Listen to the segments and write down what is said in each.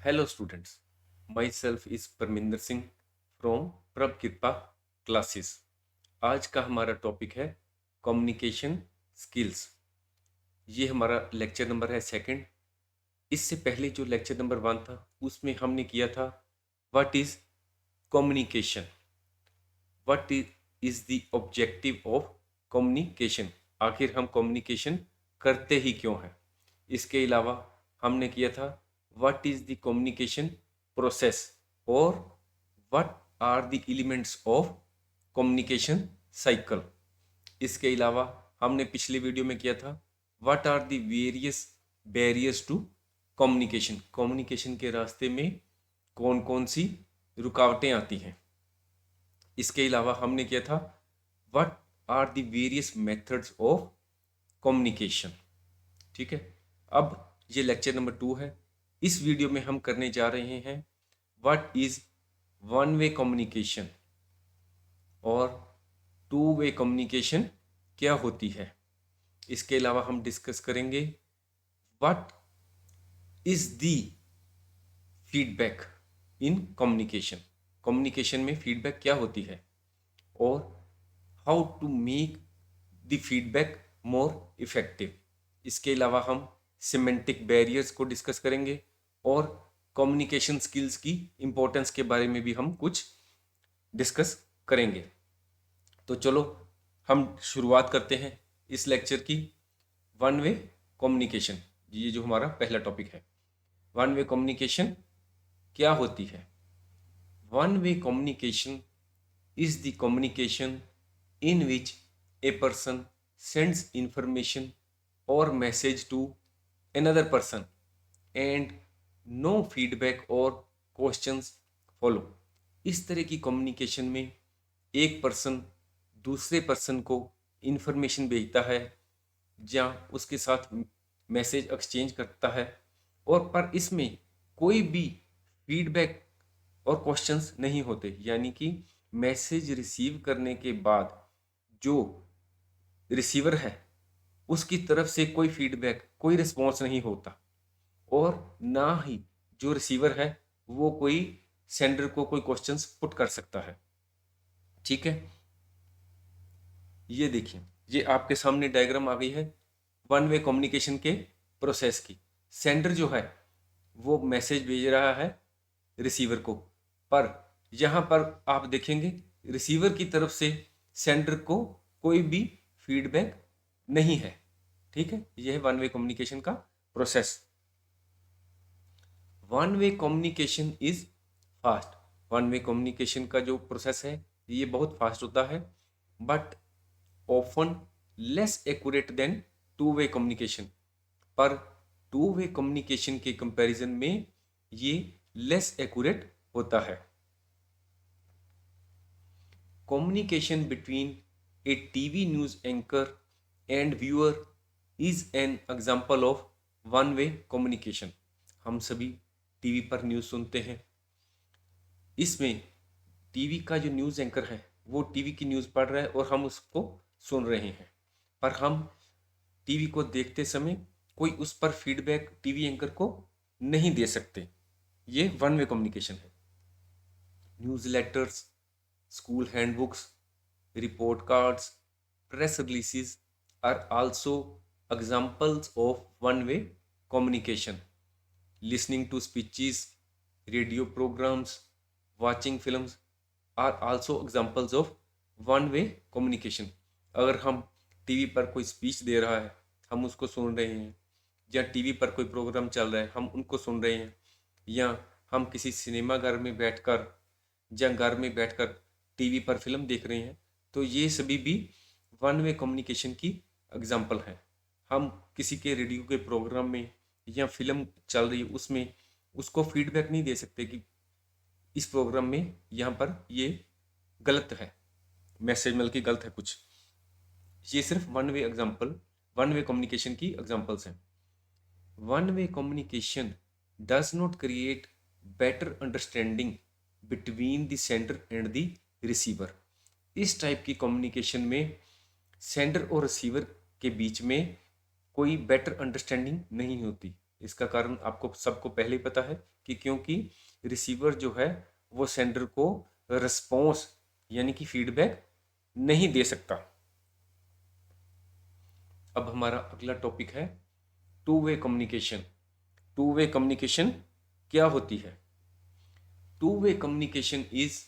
Hello students, myself is Parminder Singh from प्रभ कृपा classes. आज का हमारा टॉपिक है कम्युनिकेशन स्किल्स। ये हमारा लेक्चर नंबर है सेकंड। इससे पहले जो लेक्चर नंबर 1 था उसमें हमने किया था what is communication, what is the objective of communication, आखिर हम कम्युनिकेशन करते ही क्यों हैं। इसके अलावा हमने किया था what is the communication process और what are the elements of communication cycle. इसके अलावा हमने पिछले वीडियो में किया था what are the various barriers to communication, communication के रास्ते में कौन कौन सी रुकावटें आती हैं। इसके अलावा हमने किया था what are the various methods of communication. ठीक है, अब ये लेक्चर नंबर 2 है। इस वीडियो में हम करने जा रहे हैं what is one way communication और टू वे कम्युनिकेशन क्या होती है। इसके अलावा हम डिस्कस करेंगे what is the feedback in communication, communication में फीडबैक क्या होती है और how to make the feedback more effective. इसके अलावा हम सिमेंटिक बैरियर्स को डिस्कस करेंगे और कम्युनिकेशन स्किल्स की इम्पोर्टेंस के बारे में भी हम कुछ डिस्कस करेंगे। तो चलो हम शुरुआत करते हैं इस लेक्चर की। वन वे कम्युनिकेशन, ये जो हमारा पहला टॉपिक है, वन वे कम्युनिकेशन क्या होती है। One way communication is the communication in which a person sends information or message to another person and no feedback or questions follow। इस तरह की कम्युनिकेशन में एक पर्सन दूसरे पर्सन को इंफॉर्मेशन भेजता है या उसके साथ मैसेज एक्सचेंज करता है और पर इसमें कोई भी फीडबैक और क्वेश्चंस नहीं होते, यानी कि मैसेज रिसीव करने के बाद जो रिसीवर है उसकी तरफ से कोई फीडबैक, कोई रिस्पॉन्स नहीं होता और ना ही जो रिसीवर है वो कोई सेंडर को कोई क्वेश्चंस पुट कर सकता है। ठीक है, ये देखिए, ये आपके सामने डायग्राम आ गई है वन वे कम्युनिकेशन के प्रोसेस की। सेंडर जो है वो मैसेज भेज रहा है रिसीवर को, पर यहाँ पर आप देखेंगे रिसीवर की तरफ से सेंडर को कोई भी फीडबैक नहीं है। ठीक है, यह है वन वे कम्युनिकेशन का process. One way communication is fast, one way communication का जो प्रोसेस है ये बहुत फास्ट होता है, but often less accurate then to way communication, पर टू वे कम्युनिकेशन के कंपैरिजन में ये लेस एक्यूरेट होता है। Communication between a TV news anchor and viewer is an example of one way communication। हम सभी टीवी पर न्यूज़ सुनते हैं, इसमें टीवी का जो न्यूज़ एंकर है वो टीवी की न्यूज़ पढ़ रहा है और हम उसको सुन रहे हैं, पर हम टीवी को देखते समय कोई उस पर फीडबैक टीवी एंकर को नहीं दे सकते। ये वन वे कम्युनिकेशन है। News letters, school handbooks, report cards, press releases are also examples of one-way communication। Listening to speeches, radio programs, watching films are also examples of one-way communication। अगर हम TV पर कोई speech दे रहा है हम उसको सुन रहे हैं, या टीवी पर कोई प्रोग्राम चल रहा है हम उनको सुन रहे हैं, या हम किसी सिनेमा घर में बैठकर या घर में बैठकर टीवी पर फिल्म देख रहे हैं, तो ये सभी भी वन वे कम्युनिकेशन की एग्जाम्पल है। हम किसी के रेडियो के प्रोग्राम में या फिल्म चल रही है उसमें उसको फीडबैक नहीं दे सकते कि इस प्रोग्राम में यहाँ पर ये गलत है, मैसेज मतलब कि गलत है कुछ। ये सिर्फ one way example, one way communication की एग्जाम्पल्स हैं। One way communication does not create better understanding between the sender and the receiver. इस टाइप की कम्युनिकेशन में सेंडर और रिसीवर के बीच में कोई बेटर अंडरस्टैंडिंग नहीं होती। इसका कारण आपको सबको पहले ही पता है कि क्योंकि रिसीवर जो है वो सेंडर को रिस्पॉन्स यानी कि फीडबैक नहीं दे सकता। अब हमारा अगला टॉपिक है two way communication. Two way communication क्या होती है? Two way communication is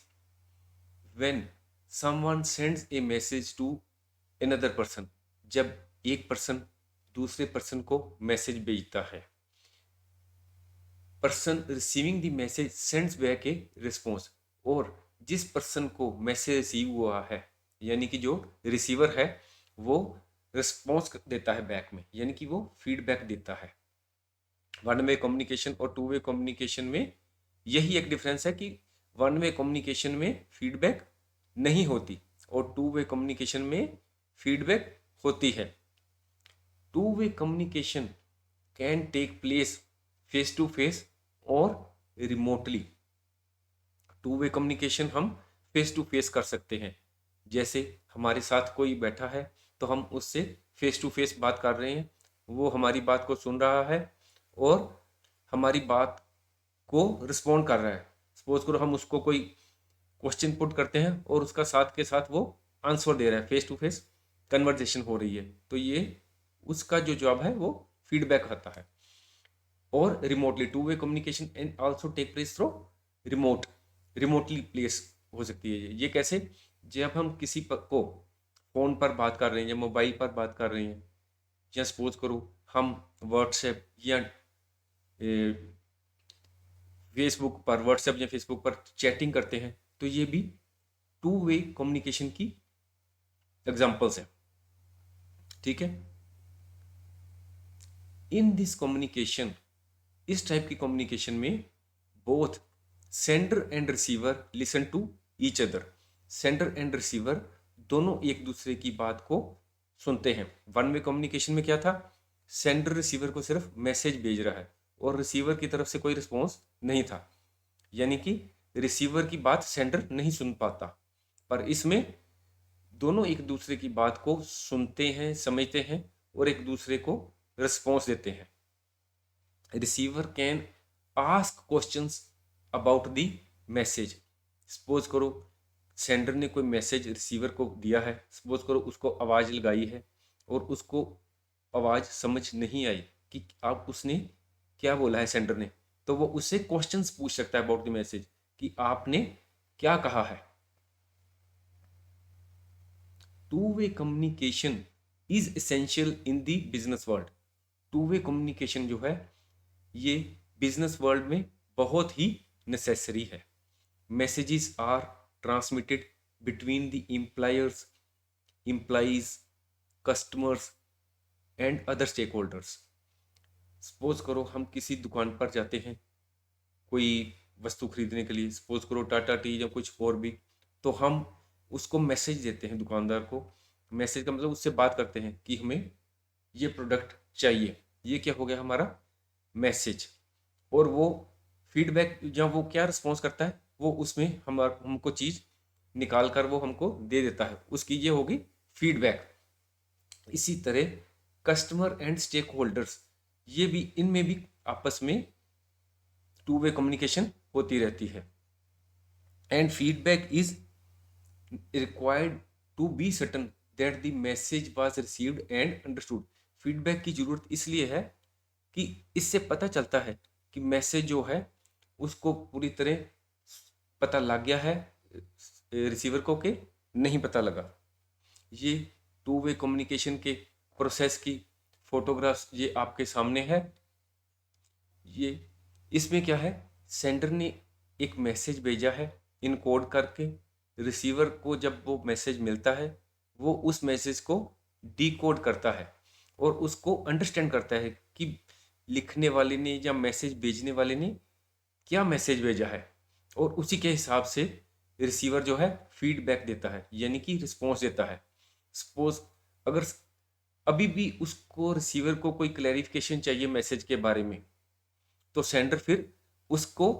when someone sends a message to another person. जब एक पर्सन दूसरे पर्सन को मैसेज भेजता है, person receiving the message sends back a response, और जिस पर्सन को मैसेज रिसीव हुआ है यानी कि जो रिसीवर है वो रिस्पॉन्स देता है बैक में, यानी कि वो फीडबैक देता है। वन वे कम्युनिकेशन और टू वे कम्युनिकेशन में यही एक डिफरेंस है कि वन वे कम्युनिकेशन में फीडबैक नहीं होती और टू वे कम्युनिकेशन में फीडबैक होती है। Two way communication can take place face to face और रिमोटली। टू वे कम्युनिकेशन हम फेस टू फेस कर सकते हैं, जैसे हमारे साथ कोई बैठा है तो हम उससे फेस टू फेस बात कर रहे हैं, वो हमारी बात को सुन रहा है और हमारी बात को रिस्पॉन्ड कर रहा है। सपोज करो हम उसको कोई क्वेश्चन पुट करते हैं और उसका साथ के साथ वो आंसर दे रहा है, फेस टू फेस कन्वर्जेशन हो रही है, तो ये उसका जो जवाब है वो फीडबैक आता है। और remotely, two way communication and also take place through remotely place हो सकती है। ये कैसे? जब हम किसी को फ़ोन पर बात कर रहे हैं या मोबाइल पर बात कर रहे हैं, या सपोज करो हम व्हाट्सएप या फेसबुक पर चैटिंग करते हैं, तो ये भी टू वे कम्युनिकेशन की एग्जांपल्स हैं। ठीक है, इन दिस कम्युनिकेशन, इस टाइप की कम्युनिकेशन में both sender and receiver listen to each other. Sender and receiver दोनों एक दूसरे की बात को सुनते हैं। वन वे कम्युनिकेशन में क्या था? सेंडर रिसीवर को सिर्फ मैसेज भेज रहा है और रिसीवर की तरफ से कोई रिस्पॉन्स नहीं था, यानी कि रिसीवर की बात सेंडर नहीं सुन पाता। पर इसमें दोनों एक दूसरे की बात को सुनते हैं, समझते हैं और एक दूसरे को रिस्पॉन्स देते हैं। Receiver can ask questions about the message. Suppose करो सेंडर ने कोई मैसेज रिसीवर को दिया है, सपोज करो उसको आवाज़ लगाई है और उसको आवाज़ समझ नहीं आई कि आप उसने क्या बोला है सेंडर ने, तो वो उससे क्वेश्चंस पूछ सकता है अबाउट द मैसेज कि आपने क्या कहा है। Two way communication is essential in the business world. Two way communication जो है ये बिजनेस वर्ल्ड में बहुत ही नेसेसरी है। Messages are transmitted between the employers, employees, customers and other stakeholders. Suppose करो हम किसी दुकान पर जाते हैं कोई वस्तु खरीदने के लिए, सपोज करो टाटा टी या कुछ और भी, तो हम उसको मैसेज देते हैं दुकानदार को। मैसेज का मतलब उससे बात करते हैं कि हमें ये प्रोडक्ट चाहिए। ये क्या हो गया हमारा मैसेज। और वो फीडबैक जब वो क्या रिस्पॉन्स करता है, वो उसमें हमको चीज़ निकाल कर वो हमको दे देता है, उसकी ये होगी फीडबैक। इसी तरह कस्टमर एंड स्टेक होल्डर्स, ये भी, इनमें भी आपस में टू वे कम्युनिकेशन होती रहती है। And feedback is required to be certain that the message was received and understood. Feedback की जरूरत इसलिए है कि इससे पता चलता है कि मैसेज जो है उसको पूरी तरह पता लग गया है रिसीवर को कि नहीं पता लगा। ये टू वे कम्युनिकेशन के प्रोसेस की फोटोग्राफ्स ये आपके सामने है। ये इसमें क्या है, सेंडर ने एक मैसेज भेजा है इनकोड करके, रिसीवर को जब वो मैसेज मिलता है वो उस मैसेज को डीकोड करता है और उसको अंडरस्टैंड करता है कि लिखने वाले ने या मैसेज भेजने वाले ने क्या मैसेज भेजा है, और उसी के हिसाब से रिसीवर जो है फीडबैक देता है यानी कि रिस्पॉन्स देता है। सपोज अगर अभी भी उसको रिसीवर को कोई क्लैरिफिकेशन चाहिए मैसेज के बारे में, तो सेंडर फिर उसको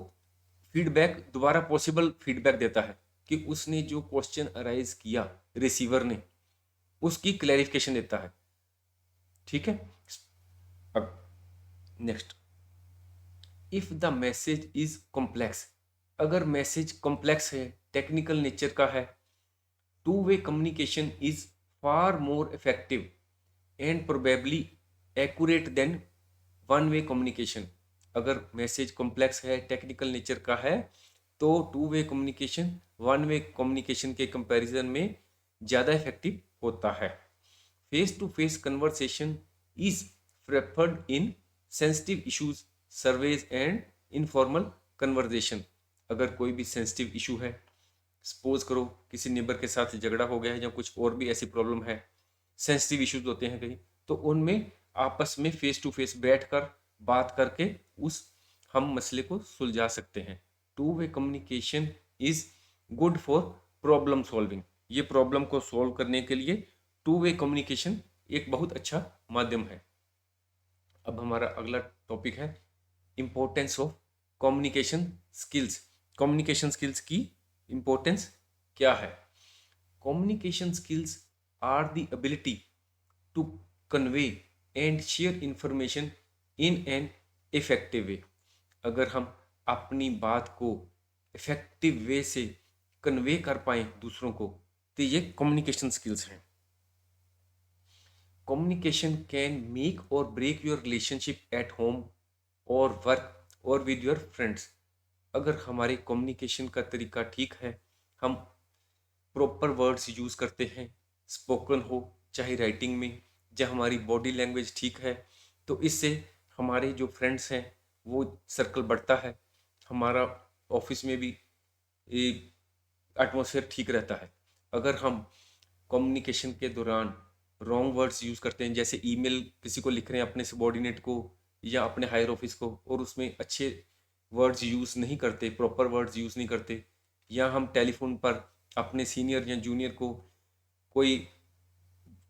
फीडबैक दोबारा पॉसिबल फीडबैक देता है कि उसने जो क्वेश्चन अराइज किया रिसीवर ने उसकी क्लैरिफिकेशन देता है। ठीक है, अब next, if the message is complex, अगर मैसेज कॉम्प्लेक्स है, टेक्निकल नेचर का है, two way communication is far more effective and probably accurate than one way communication. अगर मैसेज कॉम्प्लेक्स है, टेक्निकल नेचर का है, तो two way communication one way communication के कंपैरिजन में ज़्यादा इफेक्टिव होता है। Face to face conversation is preferred in sensitive issues, surveys and informal conversation. अगर कोई भी सेंसिटिव इशू है, सपोज करो किसी नेबर के साथ झगड़ा हो गया है या कुछ और भी ऐसी प्रॉब्लम है, सेंसिटिव इश्यूज होते हैं कहीं, तो उनमें आपस में फेस टू फेस बैठकर बात करके उस हम मसले को सुलझा सकते हैं। To way communication is good for problem solving. ये प्रॉब्लम को सॉल्व करने के लिए टू वे कम्युनिकेशन एक बहुत अच्छा माध्यम है। अब हमारा अगला टॉपिक है importance of communication skills. Communication skills की इम्पोर्टेंस क्या है? Communication skills are the ability to convey and share information in an effective way. अगर हम अपनी बात को इफेक्टिव वे से कन्वे कर पाए दूसरों को, तो ये कम्युनिकेशन स्किल्स हैं। कम्युनिकेशन कैन मेक और break your relationship at home और वर्क और विद योर फ्रेंड्स। अगर हमारे कम्युनिकेशन का तरीका ठीक है, हम प्रॉपर वर्ड्स यूज़ करते हैं, स्पोकन हो चाहे राइटिंग में, जब हमारी बॉडी लैंग्वेज ठीक है, तो इससे हमारे जो फ्रेंड्स हैं वो सर्कल बढ़ता है, हमारा ऑफिस में भी एटमॉस्फेयर ठीक रहता है। अगर हम कम्युनिकेशन के दौरान रॉन्ग वर्ड्स यूज़ करते हैं, जैसे ईमेल किसी को लिख रहे हैं अपने सबॉर्डिनेट को या अपने हायर ऑफिस को, और उसमें अच्छे वर्ड्स यूज़ नहीं करते, प्रॉपर वर्ड्स यूज़ नहीं करते, या हम टेलीफोन पर अपने सीनियर या जूनियर को कोई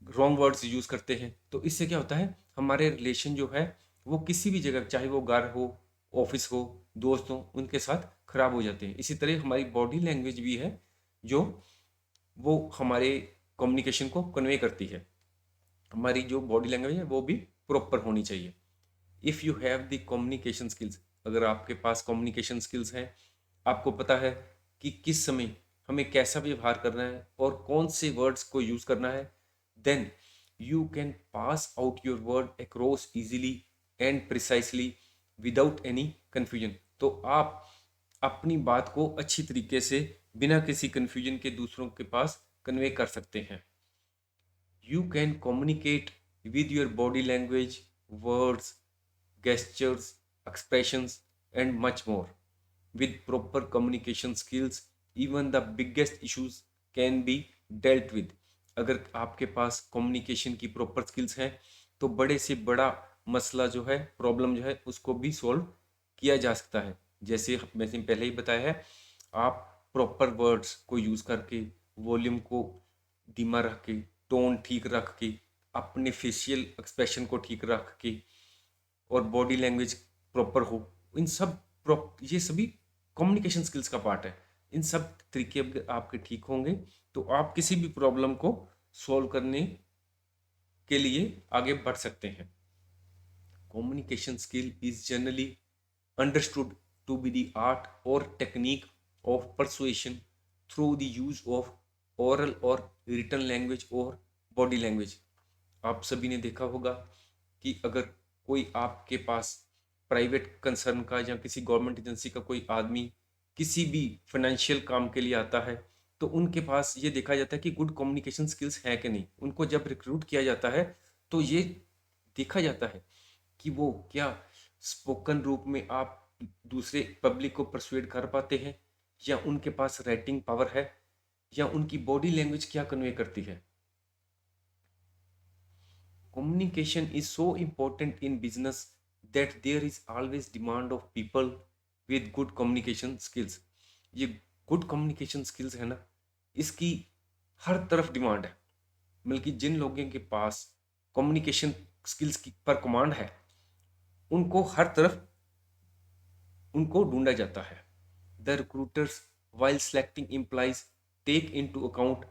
रॉन्ग वर्ड्स यूज़ करते हैं, तो इससे क्या होता है, हमारे रिलेशन जो है वो किसी भी जगह, चाहे वो घर हो, ऑफिस हो, दोस्त हो, उनके साथ खराब हो जाते हैं। इसी तरह हमारी बॉडी लैंग्वेज भी है जो वो हमारे कम्युनिकेशन को कन्वे करती है। हमारी जो बॉडी लैंग्वेज है वो भी प्रॉपर होनी चाहिए। If you have the communication skills, अगर आपके पास कम्युनिकेशन स्किल्स हैं, आपको पता है कि किस समय हमें कैसा व्यवहार करना है और कौन से वर्ड्स को यूज़ करना है, then you can pass out your word across easily and precisely without any confusion. तो आप अपनी बात को अच्छी तरीके से बिना किसी कन्फ्यूजन के दूसरों के पास कन्वे कर सकते हैं। You can communicate with your body language, words, gestures, expressions, and much more. With proper communication skills, even the biggest issues can be dealt with. अगर आपके पास कम्युनिकेशन की प्रॉपर स्किल्स हैं, तो बड़े से बड़ा मसला जो है, प्रॉब्लम जो है, उसको भी सॉल्व किया जा सकता है। जैसे मैंने पहले ही बताया है, आप प्रॉपर वर्ड्स को यूज़ करके, वॉल्यूम को धीमा रख के, टोन ठीक रख के, अपने फेशियल एक्सप्रेशन को ठीक रख के, और बॉडी लैंग्वेज प्रॉपर हो, इन सब ये सभी कम्युनिकेशन स्किल्स का पार्ट है। इन सब तरीके अगर आपके ठीक होंगे, तो आप किसी भी प्रॉब्लम को सॉल्व करने के लिए आगे बढ़ सकते हैं। Communication skill is generally understood to be the art or technique of persuasion through the use of oral or written language or body language। आप सभी ने देखा होगा कि अगर कोई आपके पास प्राइवेट कंसर्न का या किसी गवर्नमेंट एजेंसी का कोई आदमी किसी भी फाइनेंशियल काम के लिए आता है, तो उनके पास ये देखा जाता है कि गुड कम्युनिकेशन स्किल्स है कि नहीं। उनको जब रिक्रूट किया जाता है, तो ये देखा जाता है कि वो क्या स्पोकन रूप में आप दूसरे पब्लिक को परsuade कर पाते हैं, या उनके पास राइटिंग पावर है, या उनकी बॉडी लैंग्वेज क्या कन्वे करती है। Communication is so important in business that there is always demand of people with good communication skills. ये गुड कम्युनिकेशन स्किल्स है ना, इसकी हर तरफ डिमांड है। बल्कि जिन लोगों के पास कम्युनिकेशन स्किल्स की पर कमांड है, उनको हर तरफ उनको ढूंढा जाता है। The recruiters while selecting employees take into account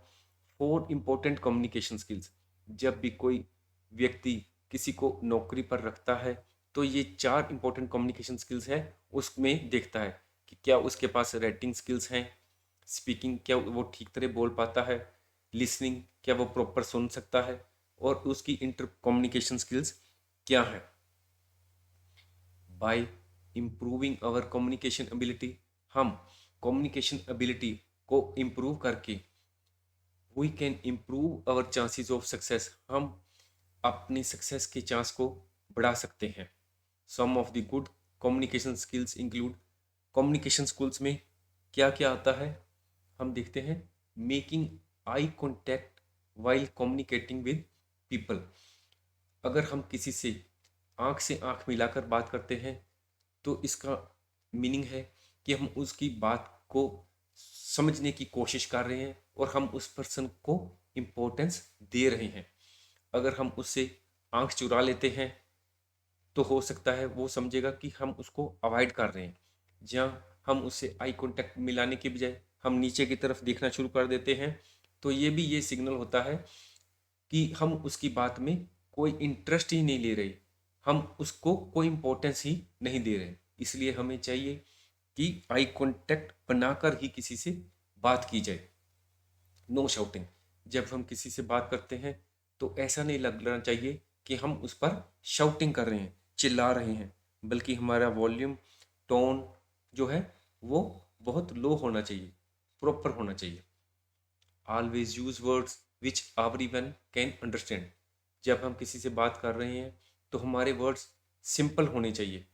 4 important communication skills. जब भी कोई व्यक्ति किसी को नौकरी पर रखता है, तो ये 4 इंपॉर्टेंट कम्युनिकेशन स्किल्स है, उसमें देखता है कि क्या उसके पास राइटिंग स्किल्स हैं, स्पीकिंग क्या वो ठीक तरह बोल पाता है, लिसनिंग क्या वो प्रॉपर सुन सकता है, और उसकी इंटर कम्युनिकेशन स्किल्स क्या है। By improving our communication ability, हम कम्युनिकेशन एबिलिटी को इम्प्रूव करके we can improve our chances of success, हम अपनी सक्सेस के चांस को बढ़ा सकते हैं। Some of the good communication skills include, communication skills में क्या क्या आता है हम देखते हैं। Making eye contact while communicating with people, अगर हम किसी से आंख से आंख मिलाकर बात करते हैं तो इसका मीनिंग है कि हम उसकी बात को समझने की कोशिश कर रहे हैं और हम उस पर्सन को इम्पोर्टेंस दे रहे हैं। अगर हम उससे आंख चुरा लेते हैं तो हो सकता है वो समझेगा कि हम उसको अवॉइड कर रहे हैं। जहाँ हम उससे आई कांटेक्ट मिलाने के बजाय हम नीचे की तरफ देखना शुरू कर देते हैं तो ये सिग्नल होता है कि हम उसकी बात में कोई इंटरेस्ट ही नहीं ले रहे, हम उसको कोई इम्पोर्टेंस ही नहीं दे रहे। इसलिए हमें चाहिए कि आई कांटेक्ट बनाकर ही किसी से बात की जाए। नो शाउटिंग, जब हम किसी से बात करते हैं तो ऐसा नहीं लगना चाहिए कि हम उस पर शाउटिंग कर रहे हैं, चिल्ला रहे हैं, बल्कि हमारा वॉल्यूम, टोन जो है वो बहुत लो होना चाहिए, प्रॉपर होना चाहिए। Always use words which everyone can understand, जब हम किसी से बात कर रहे हैं तो हमारे वर्ड्स सिंपल होने चाहिए।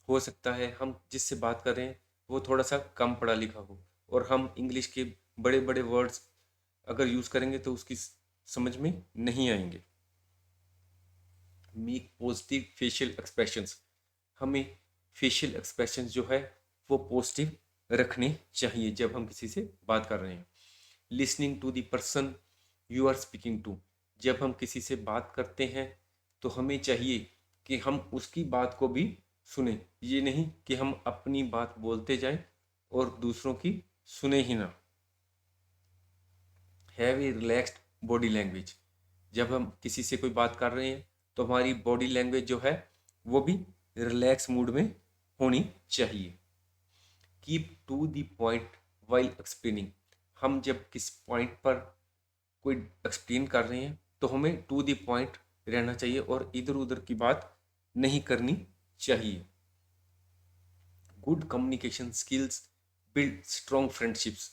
हो सकता है हम जिससे बात कर रहे हैं वो थोड़ा सा कम पढ़ा लिखा हो और हम इंग्लिश के बड़े बड़े वर्ड्स अगर यूज़ करेंगे तो उसकी समझ में नहीं आएंगे। मेक पॉजिटिव फेशियल एक्सप्रेशंस, हमें फेशियल एक्सप्रेशंस जो है वो पॉजिटिव रखने चाहिए जब हम किसी से बात कर रहे हैं। Listening to the person you are speaking to, जब हम किसी से बात करते हैं तो हमें चाहिए कि हम उसकी बात को भी सुने, ये नहीं कि हम अपनी बात बोलते जाएं और दूसरों की सुने ही ना। Have a relaxed body language, जब हम किसी से कोई बात कर रहे हैं तो हमारी बॉडी लैंग्वेज जो है वो भी रिलैक्स मूड में होनी चाहिए। Keep to the point while explaining, हम जब किस पॉइंट पर कोई एक्सप्लेन कर रहे हैं तो हमें टू द पॉइंट रहना चाहिए और इधर उधर की बात नहीं करनी चाहिए। Good communication skills build strong friendships,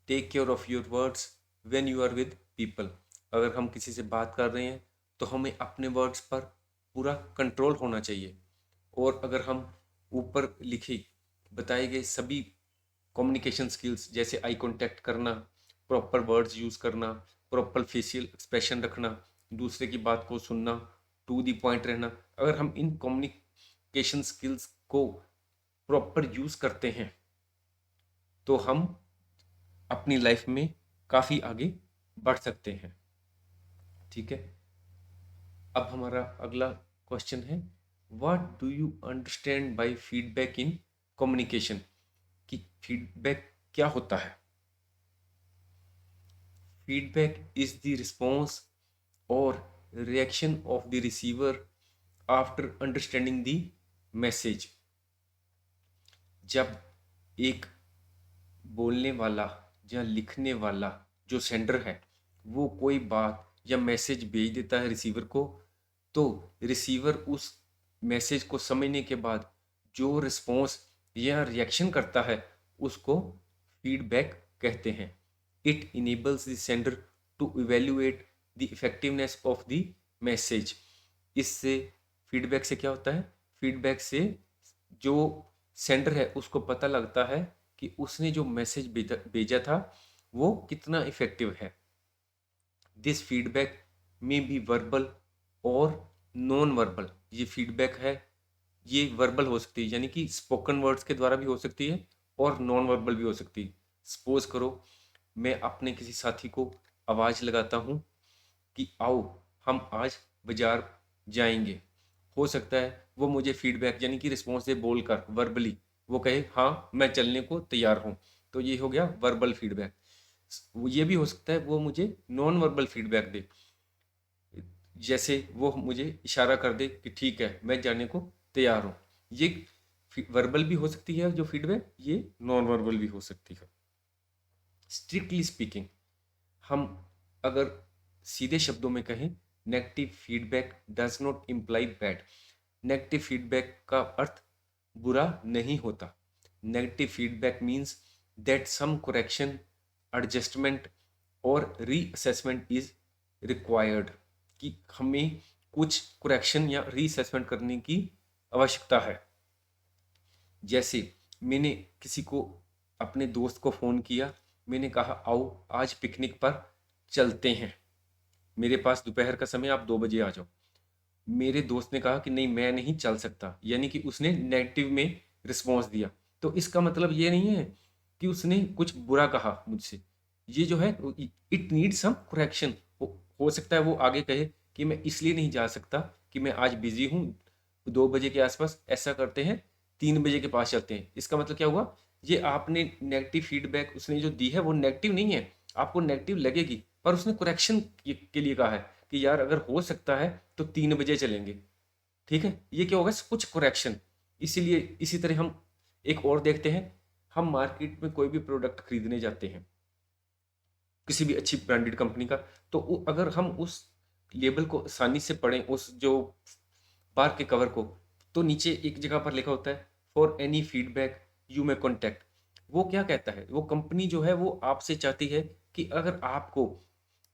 take care of your words when you are with people, अगर हम किसी से बात कर रहे हैं तो हमें अपने वर्ड्स पर पूरा कंट्रोल होना चाहिए। और अगर हम ऊपर लिखे बताए गए सभी कम्युनिकेशन स्किल्स जैसे आई कांटेक्ट करना, प्रॉपर वर्ड्स यूज़ करना, प्रॉपर फेशियल एक्सप्रेशन रखना, दूसरे की बात को सुनना, टू द पॉइंट रहना, अगर हम इन कम्युनिकेशन स्किल्स को प्रॉपर यूज़ करते हैं तो हम अपनी लाइफ में काफ़ी आगे बढ़ सकते हैं। ठीक है, अब हमारा अगला क्वेश्चन है, what do you understand by feedback in communication, कि फीडबैक क्या होता है। फीडबैक इज द रिस्पॉन्स और reaction of the receiver after understanding the message, जब एक बोलने वाला या लिखने वाला जो सेंडर है वो कोई बात या मैसेज भेज देता है रिसीवर को, तो रिसीवर उस मैसेज को समझने के बाद जो रिस्पॉन्स या रिएक्शन करता है उसको फीडबैक कहते हैं। It enables the sender to evaluate the effectiveness of the message, इससे फीडबैक से क्या होता है, फीडबैक से जो सेंडर है उसको पता लगता है कि उसने जो मैसेज भेजा था वो कितना इफेक्टिव है। दिस फीडबैक में बी वर्बल और नॉन वर्बल, ये फीडबैक है ये वर्बल हो सकती है यानी कि स्पोकन वर्ड्स के द्वारा भी हो सकती है और नॉन वर्बल भी हो सकती है। सपोज करो मैं अपने किसी साथी को आवाज़ लगाता हूँ कि आओ हम आज बाजार जाएंगे, हो सकता है वो मुझे फीडबैक यानी कि रिस्पॉन्स दे बोलकर वर्बली, वो कहे हाँ मैं चलने को तैयार हूँ, तो ये हो गया वर्बल फीडबैक। ये भी हो सकता है वो मुझे नॉन वर्बल फीडबैक दे, जैसे वो मुझे इशारा कर दे कि ठीक है मैं जाने को तैयार हूँ। ये वर्बल भी हो सकती है जो फीडबैक, ये नॉन वर्बल भी हो सकती है। स्ट्रिक्टली स्पीकिंग, हम अगर सीधे शब्दों में कहें, negative feedback does not imply bad. Negative feedback का अर्थ बुरा नहीं होता। Negative feedback means that some correction, adjustment और रीअसेसमेंट इज रिक्वायर्ड, कि हमें कुछ करेक्शन या रीअसेसमेंट करने की आवश्यकता है। जैसे मैंने किसी को, अपने दोस्त को फ़ोन किया, मैंने कहा आओ आज पिकनिक पर चलते हैं, मेरे पास दोपहर का समय, आप 2 बजे आ जाओ। मेरे दोस्त ने कहा कि नहीं मैं नहीं चल सकता, यानी कि उसने नेगेटिव में रिस्पॉन्स दिया। तो इसका मतलब ये नहीं है कि उसने कुछ बुरा कहा मुझसे, ये जो है इट नीड सम करेक्शन। हो सकता है वो आगे कहे कि मैं इसलिए नहीं जा सकता कि मैं आज बिजी हूँ, 2 बजे के आसपास ऐसा करते हैं, 3 बजे के पास चलते हैं। इसका मतलब क्या हुआ, ये आपने नेगेटिव फीडबैक उसने जो दी है वो नेगेटिव नहीं है, आपको नेगेटिव लगेगी, पर उसने करेक्शन के लिए कहा है कि यार अगर हो सकता है तो 3 बजे चलेंगे। ठीक है, ये क्या होगा, कुछ करेक्शन। इसीलिए इसी तरह हम एक और देखते हैं, हम मार्केट में कोई भी प्रोडक्ट खरीदने जाते हैं किसी भी अच्छी ब्रांडेड कंपनी का, तो अगर हम उस लेबल को आसानी से पढ़ें, उस जो बार के कवर को, तो नीचे एक जगह पर लिखा होता है for any feedback you may contact. वो क्या कहता है, वो कंपनी जो है वो आपसे चाहती है कि अगर आपको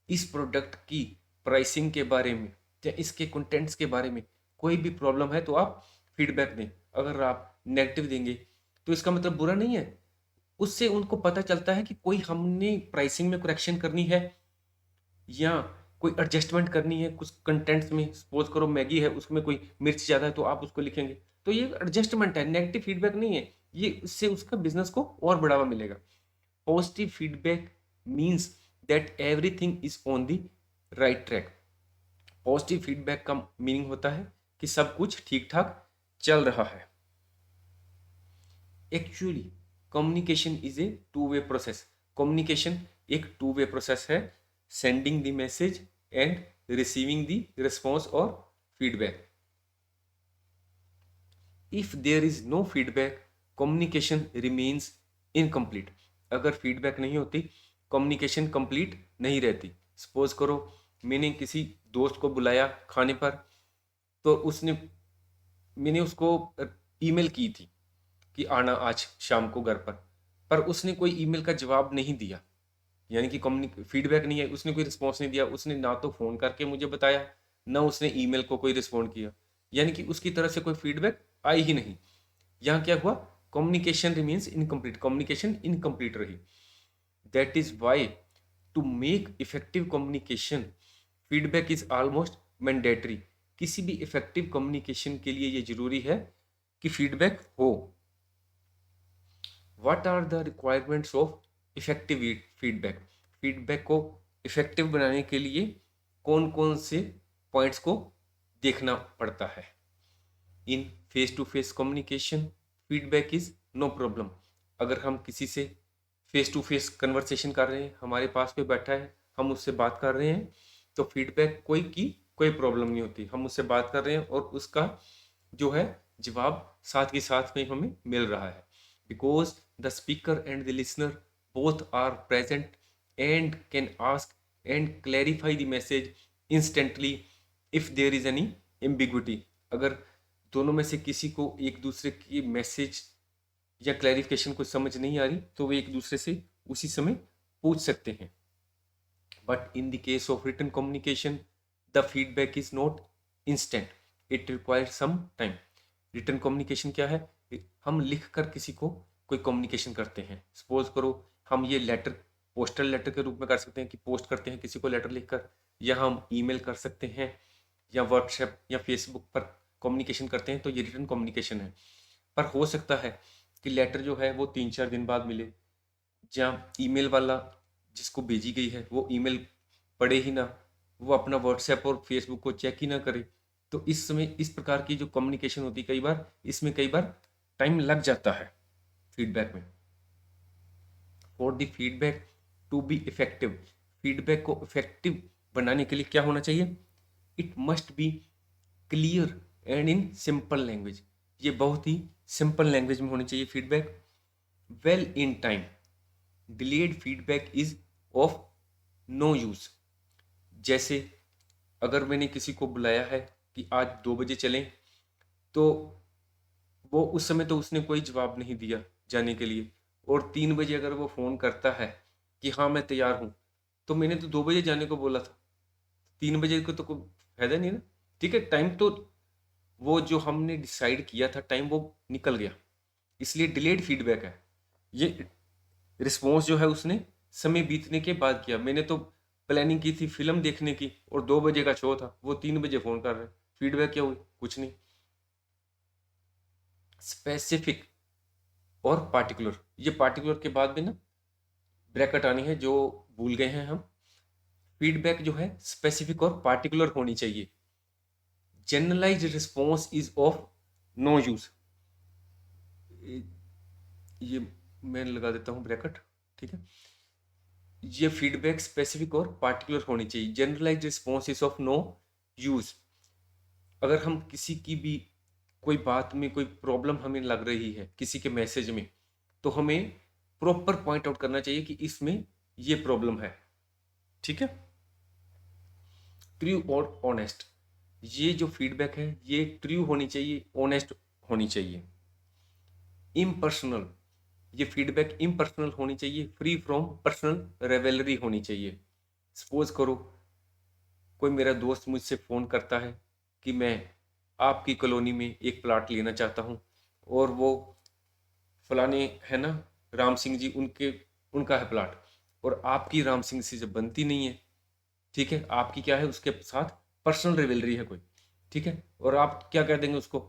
इस प्रोडक्ट की प्राइसिंग के बारे में या इसके कंटेंट्स के बारे में कोई भी प्रॉब्लम है तो आप फीडबैक दें। अगर आप नेगेटिव देंगे तो इसका मतलब बुरा नहीं है, उससे उनको पता चलता है कि कोई हमने प्राइसिंग में करेक्शन करनी है या कोई एडजस्टमेंट करनी है कुछ कंटेंट्स में। सपोज करो मैगी है, उसमें कोई मिर्च ज़्यादा है तो आप उसको लिखेंगे, तो ये एडजस्टमेंट है, नेगेटिव फीडबैक नहीं है। ये इससे उसका बिजनेस को और बढ़ावा मिलेगा। Positive feedback means that everything is on the right track. Positive feedback का मीनिंग होता है कि सब कुछ ठीक ठाक चल रहा है। Actually communication is a two way process. Communication एक टू वे प्रोसेस है, sending the message and receiving the response और feedback. If there is no feedback communication remains incomplete. अगर फीडबैक नहीं होती कम्युनिकेशन कंप्लीट नहीं रहती। सपोज करो मैंने किसी दोस्त को बुलाया खाने पर, तो मैंने उसको ईमेल की थी कि आना आज शाम को घर पर उसने कोई ईमेल का जवाब नहीं दिया, यानी कि फीडबैक नहीं है, उसने कोई रिस्पॉन्स नहीं दिया। उसने ना तो फ़ोन करके मुझे बताया, ना उसने ईमेल को कोई रिस्पॉन्ड किया, यानी कि उसकी तरफ से कोई फीडबैक आई ही नहीं। यहाँ क्या हुआ, communication remains incomplete, communication incomplete रही। That is why to make effective communication feedback is almost mandatory. किसी भी इफेक्टिव कम्युनिकेशन के लिए ये जरूरी है कि फीडबैक हो। What are the requirements of effective feedback. Feedback को इफेक्टिव बनाने के लिए कौन कौन से पॉइंट्स को देखना पड़ता है। In face to face communication feedback is no problem. अगर हम किसी से फेस टू फेस कन्वर्सेशन कर रहे हैं, हमारे पास पे बैठा है, हम उससे बात कर रहे हैं, तो फीडबैक कोई प्रॉब्लम नहीं होती। हम उससे बात कर रहे हैं और उसका जो है जवाब साथ के साथ में हमें मिल रहा है, because the speaker and the listener both are present and can ask and clarify the message instantly if there is any ambiguity. अगर दोनों में से किसी को एक दूसरे की मैसेज या क्लैरिफिकेशन को समझ नहीं आ रही तो वे एक दूसरे से उसी समय पूछ सकते हैं। But in the case of written communication the feedback is not instant, it require some time. Written communication क्या है, हम लिख कर किसी को कोई कम्युनिकेशन करते हैं। सपोज करो हम ये लेटर पोस्टल लेटर के रूप में कर सकते हैं कि पोस्ट करते हैं किसी को लेटर लिखकर, या हम ईमेल कर सकते हैं, या व्हाट्सएप या फेसबुक पर कम्युनिकेशन करते हैं, तो ये रिटन कम्युनिकेशन है। पर हो सकता है कि लेटर जो है वो 3-4 दिन बाद मिले, जहाँ ईमेल वाला जिसको भेजी गई है वो ईमेल पढ़े ही ना, वो अपना व्हाट्सएप और फेसबुक को चेक ही ना करे। तो इस समय इस प्रकार की जो कम्युनिकेशन होती है कई बार इसमें कई बार टाइम लग जाता है फीडबैक में। For the feedback to be effective, feedback को इफेक्टिव बनाने के लिए क्या होना चाहिए, it must be clear and in simple language. ये बहुत ही सिंपल लैंग्वेज में होनी चाहिए feedback, well in time, delayed feedback is of no use. जैसे अगर मैंने किसी को बुलाया है कि आज 2 बजे चलें, तो वो उस समय तो उसने कोई जवाब नहीं दिया जाने के लिए, और 3 बजे अगर वो फ़ोन करता है कि हाँ मैं तैयार हूँ, तो मैंने तो 2 बजे जाने को बोला था, 3 बजे को तो कोई फायदा नहीं ना। ठीक है, टाइम तो वो जो हमने डिसाइड किया था टाइम वो निकल गया, इसलिए डिलेड फीडबैक है ये। रिस्पॉन्स जो है उसने समय बीतने के बाद किया। मैंने तो प्लानिंग की थी फिल्म देखने की और 2 बजे का शो था, वो 3 बजे फ़ोन कर रहे हैं, फीडबैक क्या हुई? कुछ नहीं। स्पेसिफिक और पार्टिकुलर, ये पार्टिकुलर के बाद में ना ब्रैकेट आनी है जो भूल गए हैं हम। फीडबैक जो है स्पेसिफिक और पार्टिकुलर होनी चाहिए। Generalized response is of no use, ये मैं लगा देता हूँ ब्रैकेट। ठीक है, ये फीडबैक स्पेसिफिक और पार्टिकुलर होनी चाहिए। Generalized response is of no use, अगर हम किसी की भी कोई बात में कोई प्रॉब्लम हमें लग रही है किसी के मैसेज में, तो हमें प्रॉपर पॉइंट आउट करना चाहिए कि इसमें ये प्रॉब्लम है। ठीक है, ट्रू और ऑनेस्ट, ये जो फीडबैक है ये ट्रू होनी चाहिए, ऑनेस्ट होनी चाहिए। इम्पर्सनल, ये फीडबैक इम्पर्सनल होनी चाहिए, फ्री फ्रॉम पर्सनल रेवेलरी होनी चाहिए। सपोज करो कोई मेरा दोस्त मुझसे फ़ोन करता है कि मैं आपकी कॉलोनी में एक प्लाट लेना चाहता हूँ, और वो फलाने है ना राम सिंह जी, उनका है प्लाट, और आपकी राम सिंह से जब बनती नहीं है। ठीक है, आपकी क्या है उसके साथ पर्सनल रिवेलरी है कोई। ठीक है, और आप क्या कह देंगे उसको,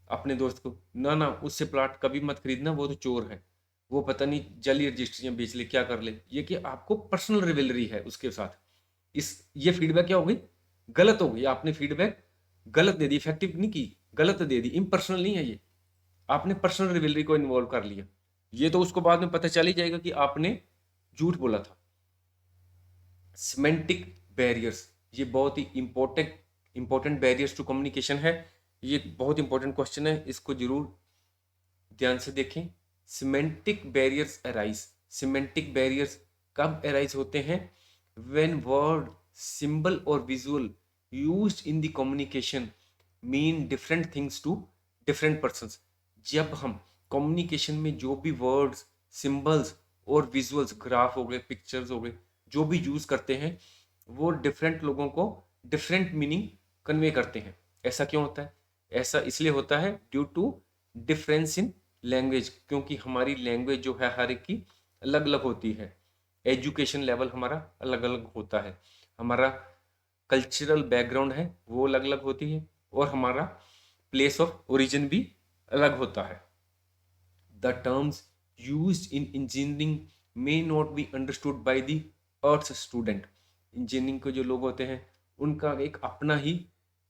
अपने दोस्त को, ना ना उससे प्लाट कभी मत खरीदना, वो तो चोर है, वो पता नहीं जाली रजिस्ट्रियां बेच ले क्या कर ले। ये कि आपको पर्सनल रिवेलरी है उसके साथ। इस ये फीडबैक क्या हो गई? गलत हो गई। आपने फीडबैक गलत दे दी, इफेक्टिव नहीं की, गलत दे दी, इम्पर्सनल नहीं है ये, आपने पर्सनल रिवेलरी को इन्वॉल्व कर लिया। ये तो उसको बाद में पता चल ही जाएगा कि आपने झूठ बोला था। सिमेंटिक बैरियर्स, ये बहुत ही इंपॉर्टेंट बैरियर्स टू कम्युनिकेशन है। ये बहुत इंपॉर्टेंट क्वेश्चन है, इसको जरूर ध्यान से देखें। Semantic barriers arise, semantic barriers कब अराइज होते हैं? व्हेन वर्ड, सिंबल और visual used in the communication mean different things to different persons. जब हम कम्युनिकेशन में जो भी वर्ड्स, सिंबल्स और विजुअल्स, ग्राफ हो गए, पिक्चर्स हो गए, जो भी यूज करते हैं, वो डिफरेंट लोगों को डिफरेंट मीनिंग कन्वे करते हैं। ऐसा क्यों होता है? ऐसा इसलिए होता है due to difference in language, क्योंकि हमारी लैंग्वेज जो है हर एक की अलग अलग होती है। एजुकेशन लेवल हमारा अलग अलग होता है, हमारा कल्चरल बैकग्राउंड है वो अलग अलग होती है, और हमारा प्लेस ऑफ ओरिजिन भी अलग होता है। The terms used in engineering may not be understood by the earth student. Engineering के जो लोग होते हैं उनका एक अपना ही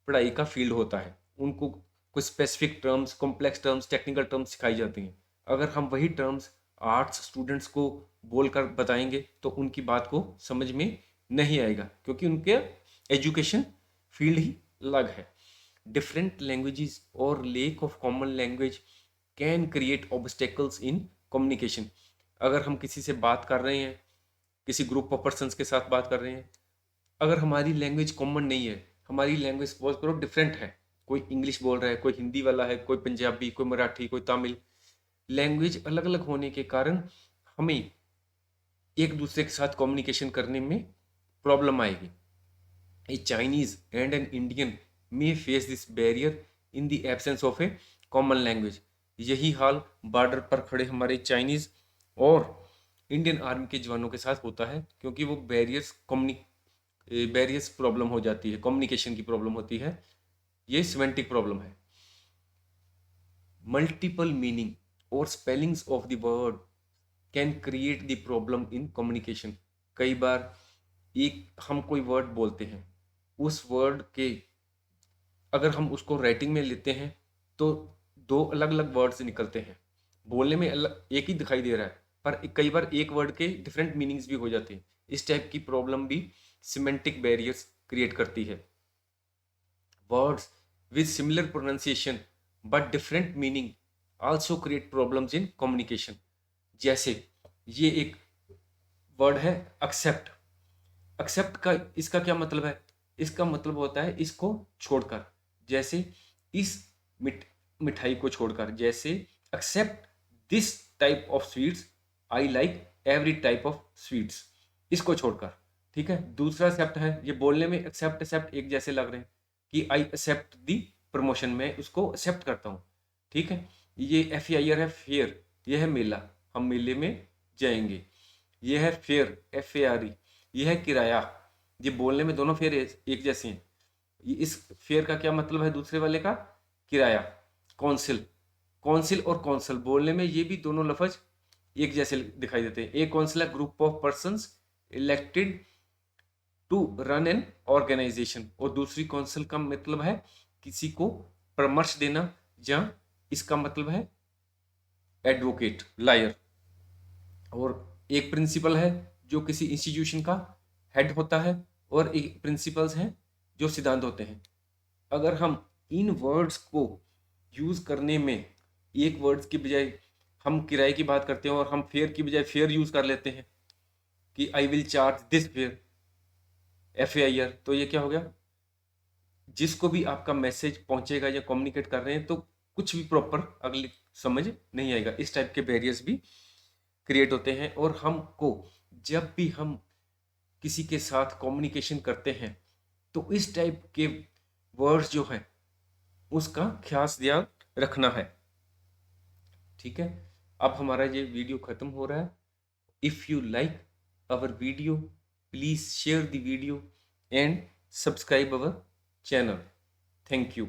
पढ़ाई का फील्ड होता है, उनको कुछ specific terms, complex terms, technical terms सिखाई जाती हैं। अगर हम वही टर्म्स आर्ट्स स्टूडेंट्स को बोलकर बताएंगे तो उनकी बात को समझ में नहीं आएगा, क्योंकि उनके एजुकेशन फील्ड ही अलग है। डिफरेंट लैंग्वेजेस और lake of common language can create obstacles in communication. अगर हम किसी से बात कर रहे हैं, किसी ग्रुप ऑफ पर्सन्स के साथ बात कर रहे हैं, अगर हमारी लैंग्वेज कॉमन नहीं है, हमारी लैंग्वेज सपोज करो डिफरेंट है, कोई इंग्लिश बोल रहा है, कोई हिंदी वाला है, कोई पंजाबी, कोई मराठी, कोई तमिल, लैंग्वेज अलग अलग होने के कारण हमें एक दूसरे के साथ कम्युनिकेशन करने में प्रॉब्लम आएगी। A Chinese and an Indian may face this barrier in the absence of a common language. यही हाल बॉर्डर पर खड़े हमारे चाइनीज और इंडियन आर्मी के जवानों के साथ होता है, क्योंकि वो बैरियर्स प्रॉब्लम हो जाती है, कम्युनिकेशन की प्रॉब्लम होती है, ये सिमेंटिक प्रॉब्लम है। मल्टीपल मीनिंग और spellings of the word can create the problem in communication. कई बार एक हम कोई वर्ड बोलते हैं, उस वर्ड के अगर हम उसको राइटिंग में लेते हैं तो दो अलग अलग वर्ड्स निकलते हैं, बोलने में अलग एक ही दिखाई दे रहा है, पर कई बार एक वर्ड के डिफरेंट मीनिंग्स भी हो जाते हैं। इस टाइप की प्रॉब्लम भी सिमेंटिक बैरियर्स क्रिएट करती है। Words with similar pronunciation but different meaning also create problems in communication. जैसे ये एक वर्ड है एक्सेप्ट। एक्सेप्ट का इसका क्या मतलब है? इसका मतलब होता है इसको छोड़कर। जैसे इस मिठाई को छोड़कर, जैसे except this type of sweets, I like every type of sweets, इसको छोड़कर। ठीक है, दूसरा एक्सेप्ट है, ये बोलने में एक्सेप्ट एक्सेप्ट एक जैसे लग रहे हैं कि आई एक्सेप्ट दी प्रमोशन, में उसको एक्सेप्ट करता हूँ। ठीक है, ये एफ आई आर है फेयर, ये है मेला, हम मेले में जाएंगे। ये है fair, F A R E, ये है किराया। ये बोलने में दोनों फेयर एक जैसे हैं। इस फेयर का क्या मतलब है दूसरे वाले का? किराया। कौंसिल, कौंसिल और कौंसल बोलने में ये भी दोनों लफ्ज एक जैसे दिखाई देते हैं। एक कौंसिल है group of persons elected to run an organization, और दूसरी कौंसिल का मतलब है किसी को परामर्श देना, या इसका मतलब है एडवोकेट, लायर। और एक प्रिंसिपल है जो किसी इंस्टीट्यूशन का हेड होता है, और एक प्रिंसिपल्स हैं जो सिद्धांत होते हैं। अगर हम इन वर्ड्स को यूज करने में एक वर्ड्स की बजाय हम किराए की बात करते हैं और हम फेयर की बजाय फेयर यूज कर लेते हैं कि I will charge this fair, F A I R, तो ये क्या हो गया? जिसको भी आपका मैसेज पहुंचेगा या कम्युनिकेट कर रहे हैं तो कुछ भी प्रॉपर अगली समझ नहीं आएगा। इस टाइप के बैरियर्स भी क्रिएट होते हैं। और हमको जब भी हम किसी के साथ कम्युनिकेशन करते हैं तो इस टाइप के वर्ड्स जो हैं उसका खास ध्यान रखना है। ठीक है, अब हमारा ये वीडियो खत्म हो रहा है। If you like our video, please share the video and subscribe our channel. Thank you.